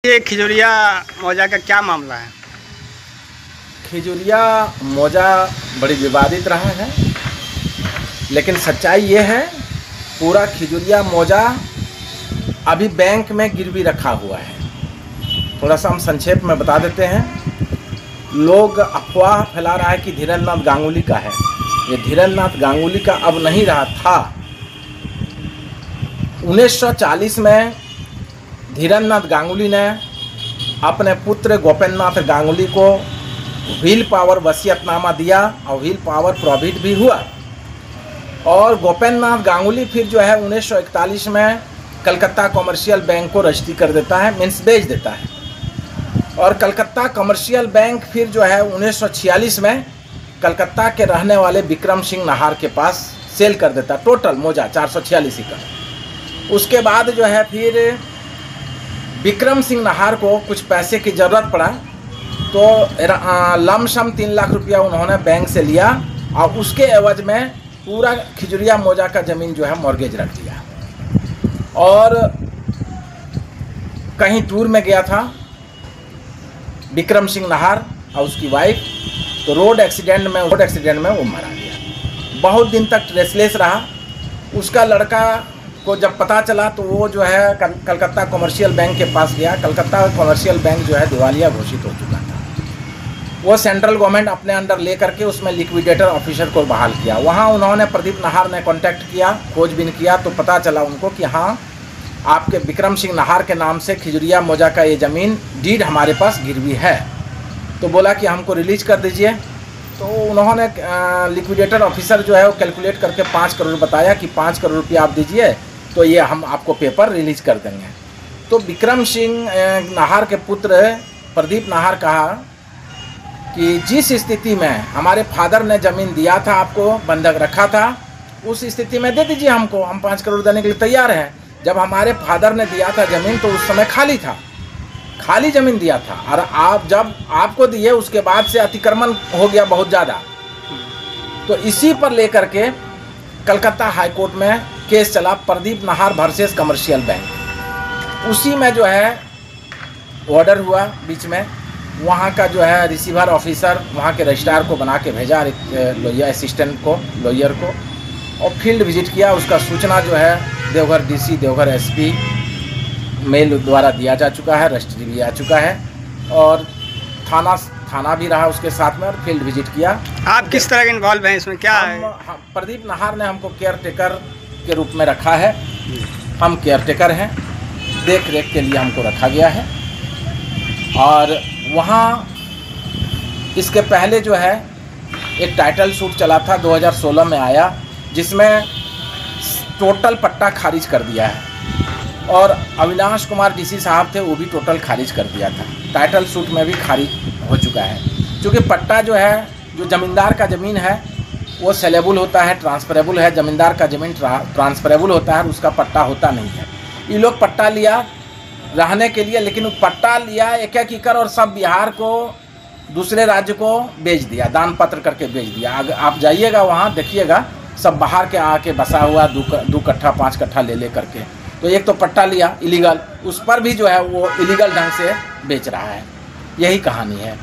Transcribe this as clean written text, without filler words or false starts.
ये खिजूरिया मौजा का क्या मामला है? खिजूरिया मौजा बड़ी विवादित रहा है, लेकिन सच्चाई ये है पूरा खिजूरिया मौजा अभी बैंक में गिरवी रखा हुआ है। थोड़ा सा हम संक्षेप में बता देते हैं। लोग अफवाह फैला रहा है कि धीरेन्द्र नाथ गांगुली का है। ये धीरेन्द्र नाथ गांगुली का अब नहीं रहा था। 1940 में धीरेन्द्र नाथ गांगुली ने अपने पुत्र गोपेन्द्र नाथ गांगुली को व्हील पावर वसीयतनामा दिया और व्हील पावर प्रॉफिट भी हुआ। और गोपेन्द्र नाथ गांगुली फिर जो है 1941 में कलकत्ता कमर्शियल बैंक को रजिस्ट्री कर देता है, मीन्स बेच देता है। और कलकत्ता कमर्शियल बैंक फिर जो है 1946 में कलकत्ता के रहने वाले विक्रम सिंह नाहर के पास सेल कर देता है, टोटल मौजा 446 एकड़। उसके बाद जो है फिर विक्रम सिंह नाहर को कुछ पैसे की ज़रूरत पड़ा, तो लमसम 3 लाख रुपया उन्होंने बैंक से लिया और उसके एवज में पूरा खिजूरिया मौजा का ज़मीन जो है मॉर्गेज रख दिया। और कहीं टूर में गया था विक्रम सिंह नाहर और उसकी वाइफ, तो रोड एक्सीडेंट में वो मारा गया। बहुत दिन तक ट्रेसलेस रहा। उसका लड़का को जब पता चला तो वो जो है कलकत्ता कमर्शियल बैंक के पास गया। कलकत्ता कमर्शियल बैंक जो है दिवालिया घोषित हो चुका था। वो सेंट्रल गवर्नमेंट अपने अंडर ले करके उसमें लिक्विडेटर ऑफिसर को बहाल किया। वहाँ उन्होंने प्रदीप नाहर ने कांटेक्ट किया, खोजबीन किया, तो पता चला उनको कि हाँ, आपके विक्रम सिंह नाहर के नाम से खिजूरिया मौजा का ये ज़मीन डीड हमारे पास गिरवी है। तो बोला कि हमको रिलीज कर दीजिए। तो उन्होंने लिक्विडेटर ऑफिसर जो है वो कैलकुलेट करके 5 करोड़ बताया कि 5 करोड़ रुपया आप दीजिए तो ये हम आपको पेपर रिलीज कर देंगे। तो विक्रम सिंह नाहर के पुत्र प्रदीप नाहर कहा कि जिस स्थिति में हमारे फादर ने ज़मीन दिया था, आपको बंधक रखा था, उस स्थिति में दे दीजिए हमको, हम 5 करोड़ देने के लिए तैयार हैं। जब हमारे फादर ने दिया था ज़मीन तो उस समय खाली था, खाली ज़मीन दिया था, और आप जब आपको दिए उसके बाद से अतिक्रमण हो गया बहुत ज़्यादा। तो इसी पर लेकर के कलकत्ता हाई कोर्ट में केस चला, Pradeep Nahar versus commercial bank. उसी में जो है ऑर्डर हुआ बीच में। वहाँ का जो है रिसीवर ऑफिसर वहाँ के रजिस्ट्रार को बना के भेजा, लॉयर असिस्टेंट को, लॉयर को, और फील्ड विजिट किया। उसका सूचना जो है Deoghar DC, Deoghar SP mail द्वारा दिया जा चुका है, रजिस्ट्री भी आ चुका है, और थाना भी रहा उसके साथ में, और फील्ड विजिट किया। आप किस तरह के इन्वॉल्व हैं इसमें, क्या है? प्रदीप नाहर ने हमको केयर टेकर के रूप में रखा है। हम केयर टेकर हैं, देख रेख के लिए हमको रखा गया है। और वहाँ इसके पहले जो है एक टाइटल सूट चला था, 2016 में आया, जिसमें टोटल पट्टा खारिज कर दिया है। और अविनाश कुमार डीसी साहब थे, वो भी टोटल खारिज कर दिया था। टाइटल सूट में भी खारिज हो चुका है, क्योंकि पट्टा जो है, जो ज़मींदार का ज़मीन है वो सेलेबल होता है, ट्रांसफरेबल है। ज़मींदार का ज़मीन ट्रांसफरेबल होता है, उसका पट्टा होता नहीं है। ये लोग पट्टा लिया रहने के लिए, लेकिन पट्टा लिया 1-1 एकड़ और सब बिहार को, दूसरे राज्य को बेच दिया, दान पत्र करके बेच दिया। आप जाइएगा वहाँ देखिएगा, सब बाहर के आके बसा हुआ 2 कट्ठा 5 कट्ठा ले करके। तो एक तो पट्टा लिया इलीगल, उस पर भी जो है वो इलीगल ढंग से बेच रहा है। यही कहानी है।